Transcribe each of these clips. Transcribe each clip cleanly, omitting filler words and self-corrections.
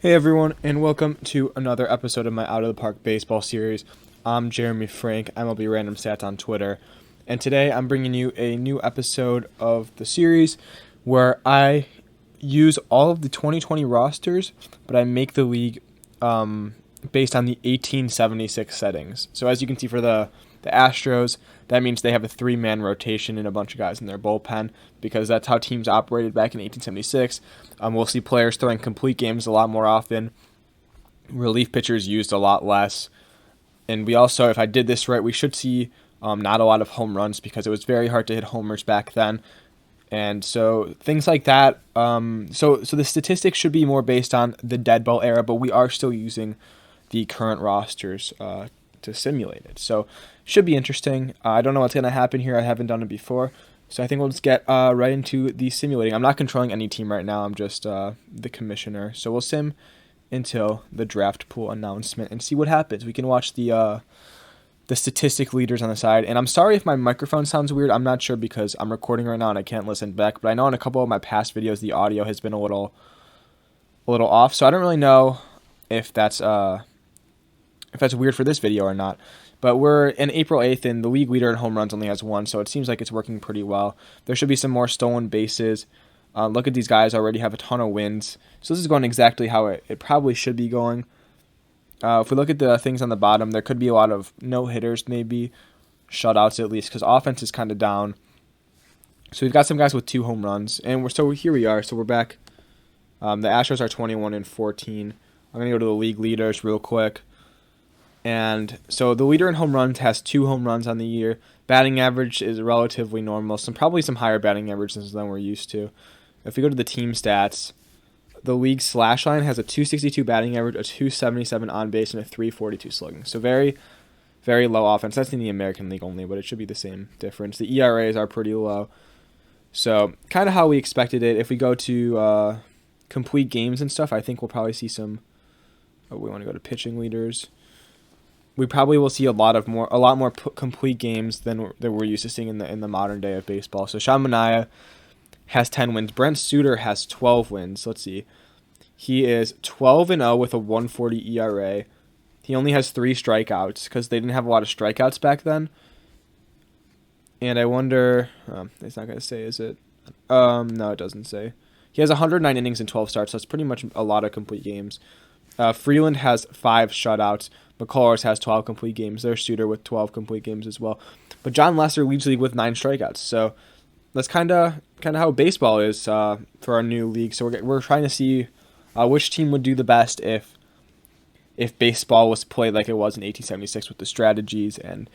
Hey everyone, and welcome to another episode of my Out of the Park baseball series. I'm Jeremy Frank, MLB Random Stats on Twitter, and today I'm bringing you a new episode of the series where I use all of the 2020 rosters, but I make the league based on the 1876 settings. So as you can see for the Astros, that means they have a three-man rotation and a bunch of guys in their bullpen because that's how teams operated back in 1876. We'll see players throwing complete games a lot more often, relief pitchers used a lot less, and we also, if I did this right, we should see not a lot of home runs because it was very hard to hit homers back then. And so things like that. So the statistics should be more based on the dead ball era, but we are still using the current rosters to simulate it. So should be interesting. I don't know what's going to happen here. I haven't done it before. So I think we'll just get right into the simulating. I'm not controlling any team right now. I'm just the commissioner. So we'll sim until the draft pool announcement and see what happens. We can watch the statistic leaders on the side. And I'm sorry if my microphone sounds weird. I'm not sure because I'm recording right now and I can't listen back. But I know in a couple of my past videos the audio has been a little off. So I don't really know if that's weird for this video or not. But we're in April 8th, and the league leader in home runs only has one, so it seems like it's working pretty well. There should be some more stolen bases. Look at these guys already have a ton of wins. So this is going exactly how it probably should be going. If we look at the things on the bottom, there could be a lot of no-hitters maybe, shutouts at least, because offense is kind of down. So we've got some guys with 2 home runs, and here we are. So we're back. The Astros are 21-14. I'm going to go to the league leaders real quick. And so the leader in home runs has 2 home runs on the year. Batting average is relatively normal. Probably some higher batting averages than we're used to. If we go to the team stats, the league slash line has a 262 batting average, a 277 on base, and a 342 slugging. So very, very low offense. That's in the American League only, but it should be the same difference. The ERAs are pretty low. So kind of how we expected it. If we go to complete games and stuff, I think we'll probably see some. We want to go to pitching leaders. We probably will see a lot more complete games than we're used to seeing in the modern day of baseball. So Sean Manaea has 10 wins. Brent Suter has 12 wins. Let's see. He is 12-0 with a 1.40 ERA. He only has 3 strikeouts because they didn't have a lot of strikeouts back then. And I wonder, it's not going to say, is it? No, it doesn't say. He has 109 innings and 12 starts, so that's pretty much a lot of complete games. Freeland has 5 shutouts. McCullers has 12 complete games. There's Suter with 12 complete games as well. But John Lester leads the league with 9 strikeouts. So that's kind of how baseball is for our new league. So we're trying to see which team would do the best if baseball was played like it was in 1876 with the strategies and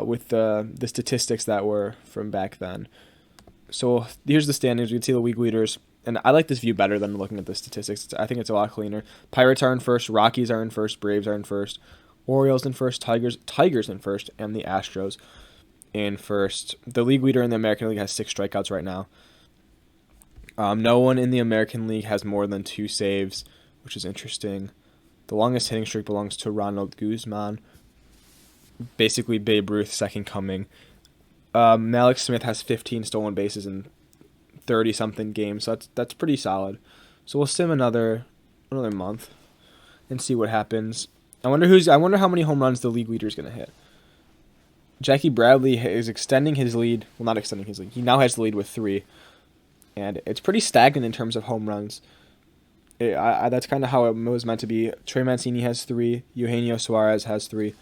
with the statistics that were from back then. So here's the standings. You can see the league leaders. And I like this view better than looking at the statistics. I think it's a lot cleaner. Pirates are in first. Rockies are in first. Braves are in first. Orioles in first. Tigers in first. And the Astros in first. The league leader in the American League has 6 strikeouts right now. No one in the American League has more than 2 saves, which is interesting. The longest hitting streak belongs to Ronald Guzman. Basically Babe Ruth, second coming. Malik Smith has 15 stolen bases in 30-something games, so that's pretty solid. So we'll sim another month and see what happens. I wonder how many home runs the league leader is going to hit. Jackie Bradley is extending his lead. Well, not extending his lead. He now has the lead with 3, and it's pretty stagnant in terms of home runs. That's kind of how it was meant to be. Trey Mancini has 3. Eugenio Suarez has 3.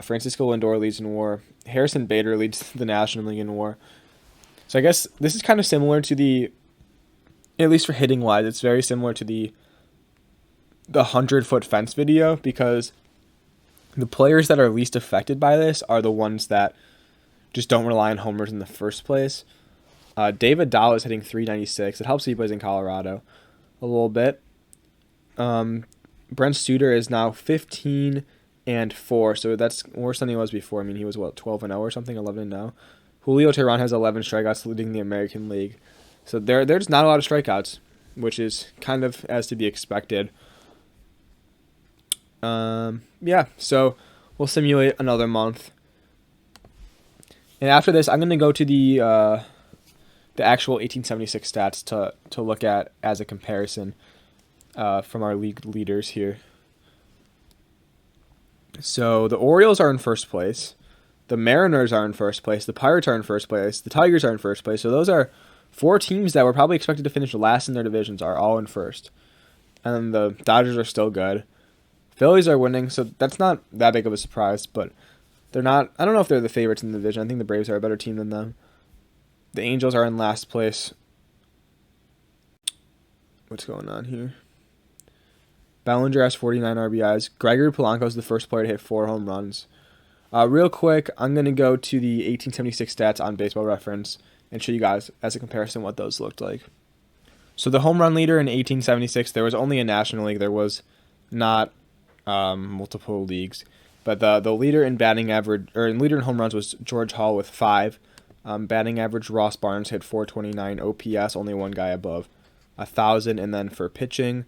Francisco Lindor leads in WAR. Harrison Bader leads the National League in WAR. So I guess this is kind of similar to at least for hitting wise, it's very similar to the 100-foot fence video because the players that are least affected by this are the ones that just don't rely on homers in the first place. David Dahl is hitting 396. It helps he plays in Colorado a little bit. Brent Suter is now 15-4, so that's worse than he was before. I mean, he was 12-0 or something, 11-0. Julio Teheran has 11 strikeouts, leading the American League. So there's not a lot of strikeouts, which is kind of as to be expected. So we'll simulate another month. And after this, I'm going to go to the actual 1876 stats to look at as a comparison. from our league leaders here. So the Orioles are in first place. The Mariners are in first place. The Pirates are in first place. The Tigers are in first place. So those are 4 teams that were probably expected to finish last in their divisions are all in first. And then the Dodgers are still good. Phillies are winning, so that's not that big of a surprise, but they're not. I don't know if they're the favorites in the division. I think the Braves are a better team than them. The Angels are in last place. What's going on here? Bellinger has 49 RBIs. Gregory Polanco is the first player to hit 4 home runs. Real quick, I'm going to go to the 1876 stats on Baseball Reference and show you guys as a comparison what those looked like. So the home run leader in 1876, there was only a National League. There was not multiple leagues. But the leader in batting average, or leader in home runs was George Hall with 5. Batting average, Ross Barnes hit 429. OPS, only one guy above 1,000. And then for pitching,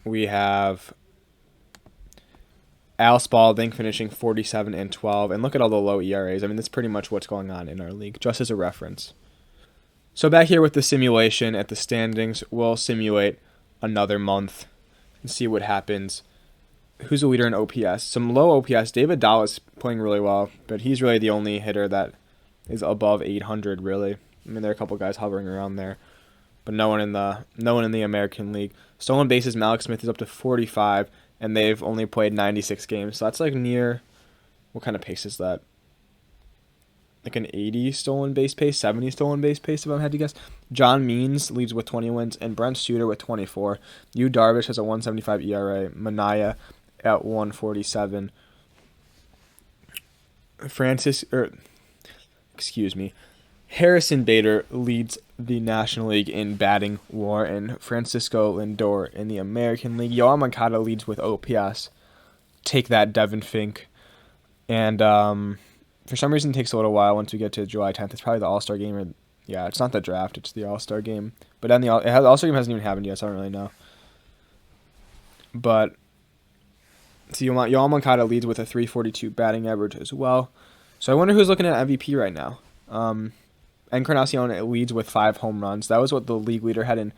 we have Al Spalding finishing 47 and 12. And look at all the low ERAs. I mean, that's pretty much what's going on in our league, just as a reference. So back here with the simulation at the standings, we'll simulate another month and see what happens. Who's the leader in OPS? Some low OPS. David Dahl is playing really well, but he's really the only hitter that is above 800, really. I mean, there are a couple guys hovering around there, but no one in the American League. Stolen bases, Malik Smith is up to 45, and they've only played 96 games. So that's like near, what kind of pace is that? Like an 80 stolen base pace, 70 stolen base pace, if I had to guess. John Means leads with 20 wins, and Brent Suter with 24. Yu Darvish has a 175 ERA. Manaya at 147. Harrison Bader leads the National League in batting WAR, and Francisco Lindor in the American League. Yoel Moncada leads with OPS. Take that, Devin Fink. And for some reason, it takes a little while once we get to July 10th. It's probably the All-Star game. Yeah, it's not the draft. It's the All-Star game. But then the All-Star game hasn't even happened yet, so I don't really know. But see, Yoel Moncada leads with a 342 batting average as well. So I wonder who's looking at MVP right now. Encarnacion leads with 5 home runs. That was what the league leader had in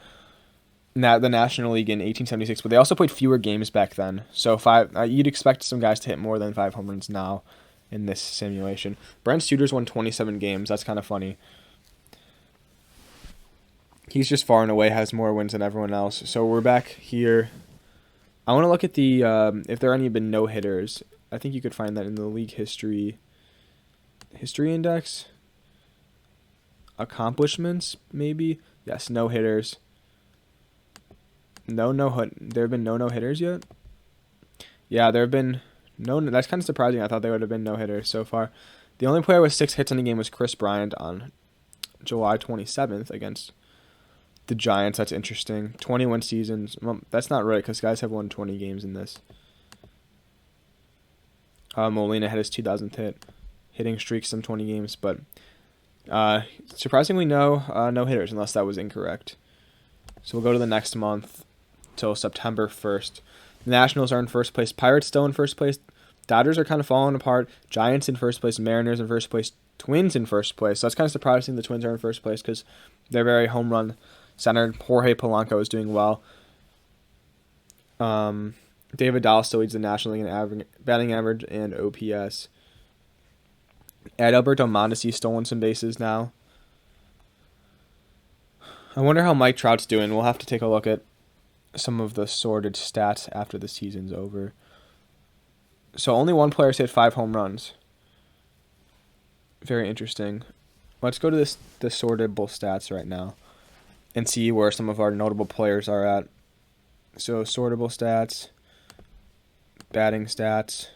the National League in 1876. But they also played fewer games back then. So you'd expect some guys to hit more than 5 home runs now in this simulation. Brent Suter's won 27 games. That's kind of funny. He's just far and away has more wins than everyone else. So we're back here. I want to look at the if there any been no hitters. I think you could find that in the league history index. Accomplishments, maybe. Yes, no hitters. There have been no hitters yet. Yeah, there have been no. That's kind of surprising. I thought there would have been no hitters so far. The only player with 6 hits in the game was Chris Bryant on July 27th against the Giants. That's interesting. 21 seasons. Well, that's not right because guys have won 20 games in this. Molina had his 2,000th hitting streak, some 20 games, but surprisingly no hitters unless that was incorrect. So we'll go to the next month till September 1st. The Nationals are in first place. Pirates still in first place. Dodgers are kind of falling apart. Giants in first place. Mariners in first place. Twins in first place. So that's kind of surprising the Twins are in first place because they're very home run centered. Jorge Polanco is doing well. David Dahl still leads the National League in batting average and OPS. Adalberto Mondesi stolen some bases now. I wonder how Mike Trout's doing. We'll have to take a look at some of the sorted stats after the season's over. So only one player's hit 5 home runs. Very interesting. Let's go to the sortable stats right now and see where some of our notable players are at. So sortable stats, batting stats,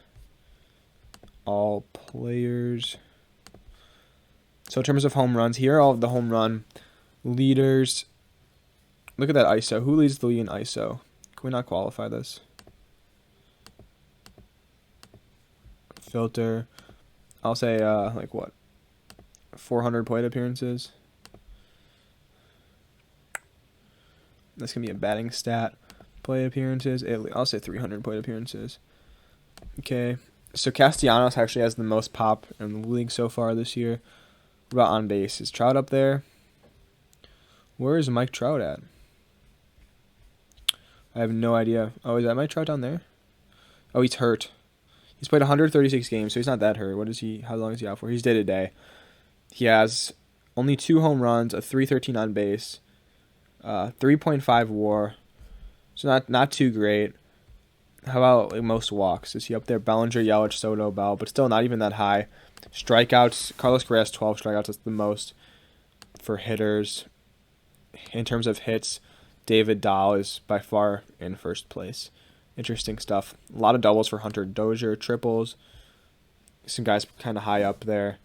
all players. So in terms of home runs, here are all of the home run leaders. Look at that ISO. Who leads the league in ISO? Can we not qualify this? Filter. I'll say, 400 plate appearances. That's going to be a batting stat. Plate appearances. I'll say 300 plate appearances. Okay. So Castellanos actually has the most pop in the league so far this year. What about on base? Is Trout up there? Where is Mike Trout at? I have no idea. Oh, is that Mike Trout down there? Oh, he's hurt. He's played 136 games, so he's not that hurt. How long is he out for? He's day-to-day. He has only 2 home runs, a 313 on base, 3.5 WAR. So not too great. How about most walks? Is he up there? Bellinger, Yelich, Soto, Bell, but still not even that high. Strikeouts, Carlos Correa has 12 strikeouts. That's the most for hitters. In terms of hits, David Dahl is by far in first place. Interesting stuff. A lot of doubles for Hunter Dozier, triples. Some guys kind of high up there.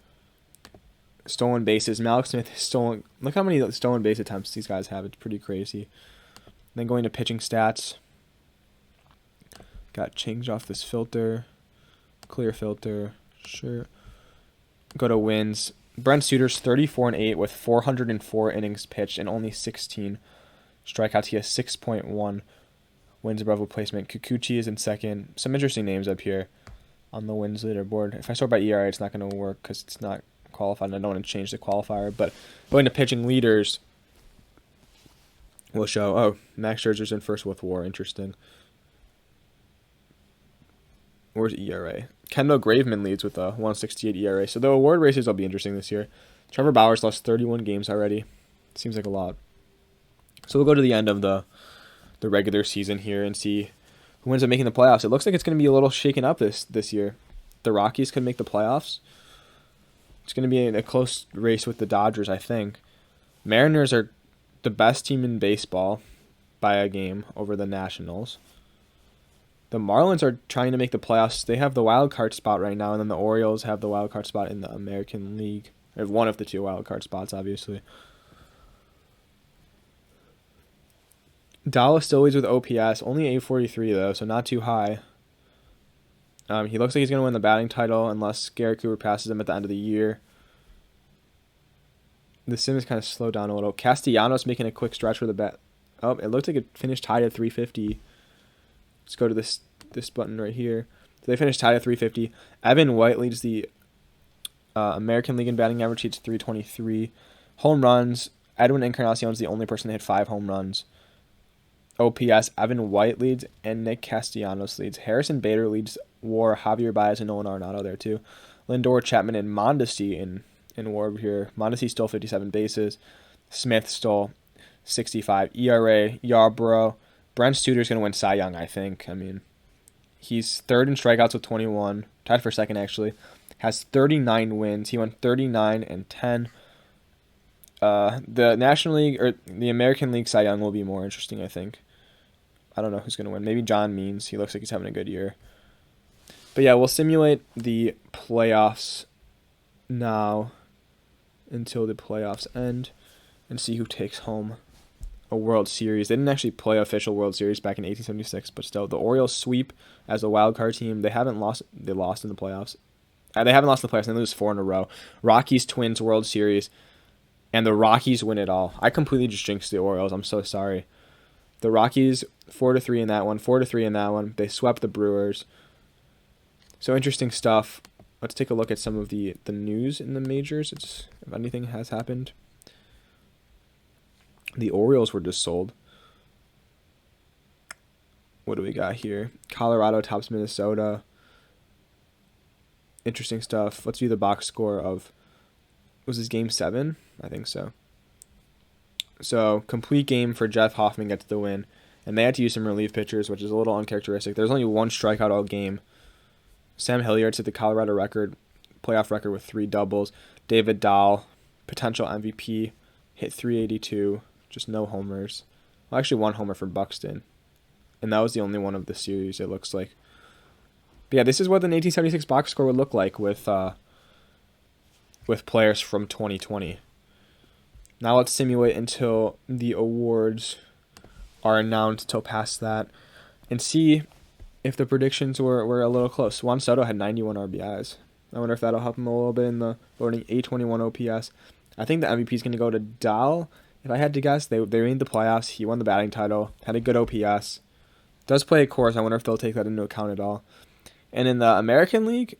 Stolen bases. Malik Smith has stolen. Look how many stolen base attempts these guys have. It's pretty crazy. Then going to pitching stats. Got changed off this filter. Clear filter. Sure. Go to wins. Brent Suter's 34-8 with 404 innings pitched and only 16 strikeouts. He has 6.1 wins above replacement. Kikuchi is in second. Some interesting names up here on the wins leaderboard. If I sort by ERA, it's not going to work because it's not qualified, and I don't want to change the qualifier. But going to pitching leaders, we'll show. Oh, Max Scherzer's in first with WAR. Interesting. Where's ERA? Kendall Graveman leads with a 168 ERA. So the award races will be interesting this year. Trevor Bauer's lost 31 games already. Seems like a lot. So we'll go to the end of the regular season here and see who ends up making the playoffs. It looks like it's going to be a little shaken up this year. The Rockies could make the playoffs. It's going to be a close race with the Dodgers, I think. Mariners are the best team in baseball by a game over the Nationals. The Marlins are trying to make the playoffs. They have the wild card spot right now, and then the Orioles have the wild card spot in the American League. They have one of the 2 wild card spots, obviously. Dallas still leads with OPS, only 843 though, so not too high. He looks like he's going to win the batting title unless Garrett Cooper passes him at the end of the year. The sim is kind of slowed down a little. Castellanos making a quick stretch for the bat. Oh, it looks like it finished tied at 350. Let's go to this button right here. So they finished tied at 350. Evan White leads the American League in batting average. He's 323. Home runs. Edwin Encarnacion is the only person to hit 5 home runs. OPS, Evan White leads, and Nick Castellanos leads. Harrison Bader leads WAR, Javier Baez, and Nolan Arenado there too. Lindor, Chapman, and Mondesi in WAR here. Mondesi stole 57 bases. Smith stole 65. ERA, Yarbrough. Brent Suter's going to win Cy Young, I think. I mean, he's third in strikeouts with 21. Tied for second, actually. Has 39 wins. He went 39-10. The National League or the American League Cy Young will be more interesting, I think. I don't know who's going to win. Maybe John Means. He looks like he's having a good year. But yeah, we'll simulate the playoffs now until the playoffs end and see who takes home a World Series. They didn't actually play official World Series back in 1876, but still, the Orioles sweep as a wild card team. They haven't lost. They lost in the playoffs. They haven't lost in the playoffs. They lose 4 in a row. Rockies Twins World Series, and the Rockies win it all. I completely just jinxed the Orioles. I'm so sorry. The Rockies 4-3 in that one, 4-3 in that one. They swept the Brewers. So interesting stuff. Let's take a look at some of the news in the majors. If anything has happened. The Orioles were just sold. What do we got here? Colorado tops Minnesota. Interesting stuff. Let's view the box score of, was this game 7? I think so. So, complete game for Jeff Hoffman gets the win. And they had to use some relief pitchers, which is a little uncharacteristic. There's only 1 strikeout all game. Sam Hilliard set the Colorado playoff record with 3 doubles. David Dahl, potential MVP, hit 382. Just no homers. Well, actually 1 homer for Buxton. And that was the only one of the series, it looks like. But yeah, this is what the 1876 box score would look like with players from 2020. Now let's simulate until the awards are announced, till past that, and see if the predictions were a little close. Juan Soto had 91 RBIs. I wonder if that'll help him a little bit in the voting. 821 OPS. I think the MVP is going to go to Dahl. If I had to guess, they made the playoffs. He won the batting title. Had a good OPS. Does play a course. I wonder if they'll take that into account at all. And in the American League,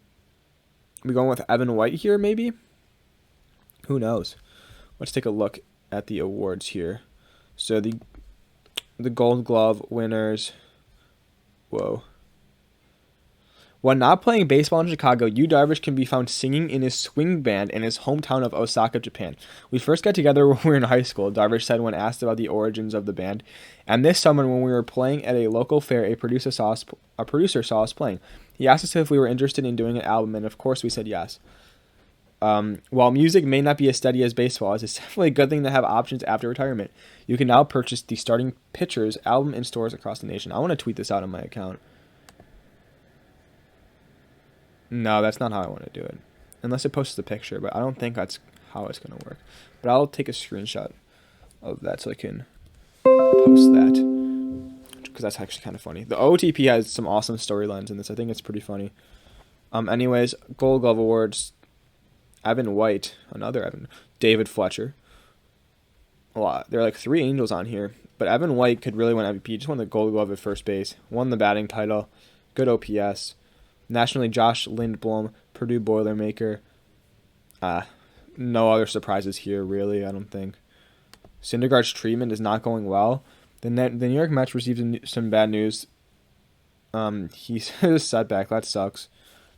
we going with Evan White here, maybe? Who knows? Let's take a look at the awards here. So the Gold Glove winners. Whoa. When not playing baseball in Chicago, Yu Darvish can be found singing in his swing band in his hometown of Osaka, Japan. We first got together when we were in high school, Darvish said when asked about the origins of the band. And this summer, when we were playing at a local fair, a producer saw us playing. He asked us if we were interested in doing an album, and of course we said yes. While music may not be as steady as baseball is, it's definitely a good thing to have options after retirement. You can now purchase the Starting Pitchers album in stores across the nation. I want to tweet this out on my account. No, that's not how I want to do it. Unless it posts the picture, but I don't think that's how it's going to work. But I'll take a screenshot of that so I can post that. Because that's actually kind of funny. The OTP has some awesome storylines in this. I think it's pretty funny. Anyways, Gold Glove Awards. Evan White, another Evan. David Fletcher. A lot. There are like 3 Angels on here. But Evan White could really win MVP. He just won the Gold Glove at first base. Won the batting title. Good OPS. Nationally, Josh Lindblom, Purdue Boilermaker. No other surprises here, really, I don't think. Syndergaard's treatment is not going well. The New York Mets received some bad news. He's a setback. That sucks.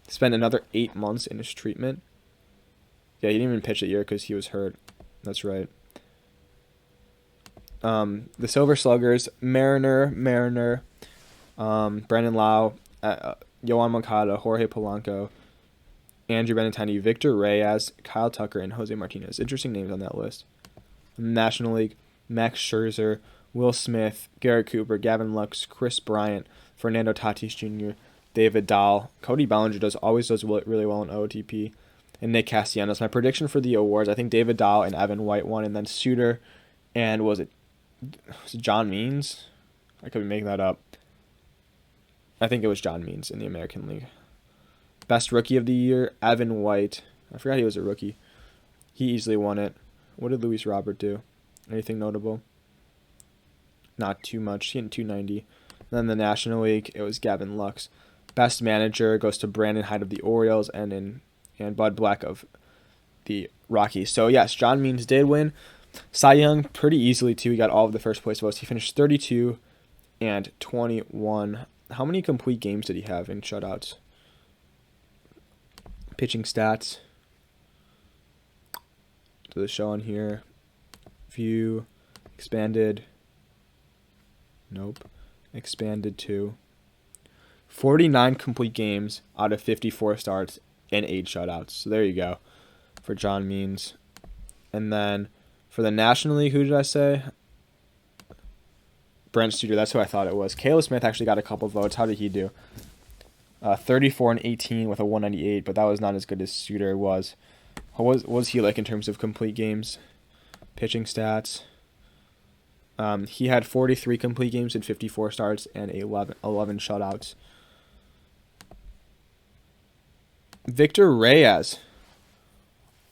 Spent another 8 months in his treatment. Yeah, he didn't even pitch a year because he was hurt. That's right. The Silver Sluggers, Mariner, Brandon Lau, Yohan Moncada, Jorge Polanco, Andrew Benintendi, Victor Reyes, Kyle Tucker, and Jose Martinez. Interesting names on that list. National League, Max Scherzer, Will Smith, Garrett Cooper, Gavin Lux, Chris Bryant, Fernando Tatis Jr., David Dahl. Cody Bellinger always does really well in OTP. And Nick Castellanos. My prediction for the awards, I think David Dahl and Evan White won, and then Suter and was it John Means? I could be making that up. I think it was John Means in the American League. Best Rookie of the Year, Evan White. I forgot he was a rookie. He easily won it. What did Luis Robert do? Anything notable? Not too much. He had 290. Then the National League, it was Gavin Lux. Best Manager goes to Brandon Hyde of the Orioles and Bud Black of the Rockies. So, yes, John Means did win. Cy Young pretty easily, too. He got all of the first place votes. He finished 32 and 21. How many complete games did he have in shutouts? Pitching stats. So the show on here. View. Expanded. Nope. Expanded to 49 complete games out of 54 starts and 8 shutouts. So there you go for John Means. And then for the National League, who did I say? Brent Suter, that's who I thought it was. Caleb Smith actually got a couple votes. How did he do? 34 and 18 with a 198, but that was not as good as Suter was. What was he like in terms of complete games? Pitching stats. He had 43 complete games in 54 starts and 11 shutouts. Victor Reyes.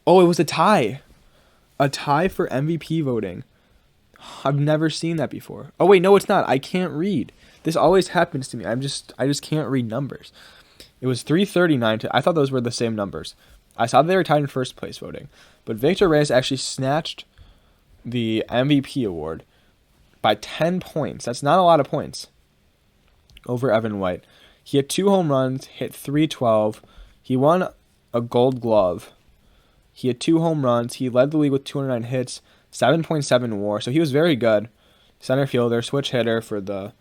Oh, it was a tie. A tie for MVP voting. I've never seen that before. Oh wait, no, it's not. I can't read. This always happens to me. I just can't read numbers. It was 339 to. I thought those were the same numbers. I saw they were tied in first place voting, but Victor Reyes actually snatched the MVP award by 10 points. That's not a lot of points over Evan White. He had 2 home runs, hit .312. He won a Gold Glove. He had 2 home runs. He led the league with 209 hits, 7.7 WAR. So he was very good. Center fielder, switch hitter for the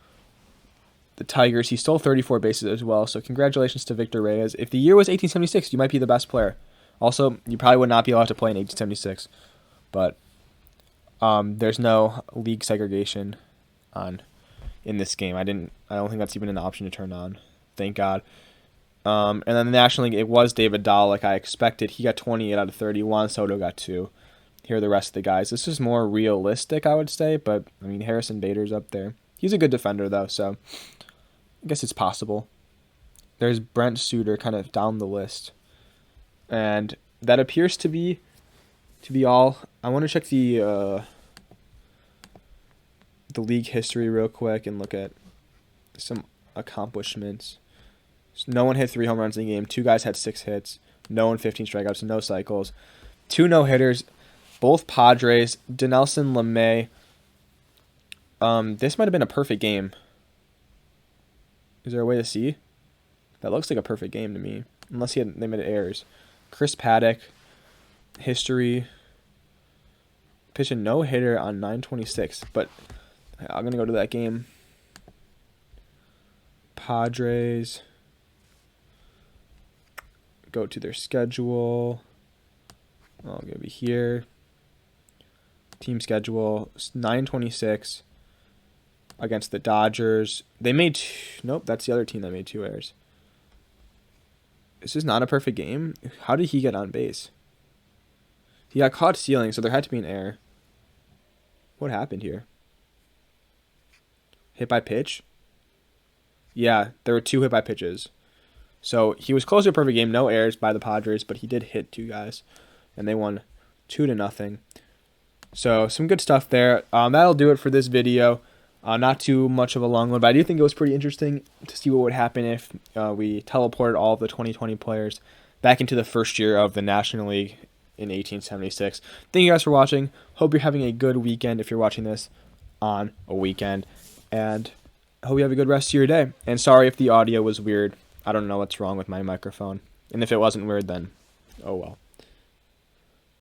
Tigers. He stole 34 bases as well. So congratulations to Victor Reyes. If the year was 1876, you might be the best player. Also, you probably would not be allowed to play in 1876. But there's no league segregation in this game. I don't think that's even an option to turn on. Thank God. And then the National League, it was David Dahl, like I expected. He got 28 out of 30. Juan Soto got 2. Here are the rest of the guys. This is more realistic, I would say. But, I mean, Harrison Bader's up there. He's a good defender, though, so I guess it's possible. There's Brent Suter kind of down the list. And that appears to be all. I want to check the league history real quick and look at some accomplishments. No one hit 3 home runs in the game. 2 guys had 6 hits. No one 15 strikeouts. No cycles. 2 no-hitters. both Padres. Dinelson LeMay. This might have been a perfect game. Is there a way to see? That looks like a perfect game to me. Unless they made errors. Chris Paddock. History. Pitched a no-hitter on 9/26. But I'm going to go to that game. Padres. Go to their schedule. Oh, I'm going to be here. Team schedule. 9/26 against the Dodgers. They made... Nope, that's the other team that made 2 errors. This is not a perfect game. How did he get on base? He got caught stealing, so there had to be an error. What happened here? Hit by pitch? Yeah, there were 2 hit by pitches. So he was close to a perfect game. No errors by the Padres, but he did hit 2 guys. And they won 2-0. So some good stuff there. That'll do it for this video. Not too much of a long one, but I do think it was pretty interesting to see what would happen if we teleported all of the 2020 players back into the first year of the National League in 1876. Thank you guys for watching. Hope you're having a good weekend if you're watching this on a weekend. And I hope you have a good rest of your day. And sorry if the audio was weird. I don't know what's wrong with my microphone. And if it wasn't weird, then oh well.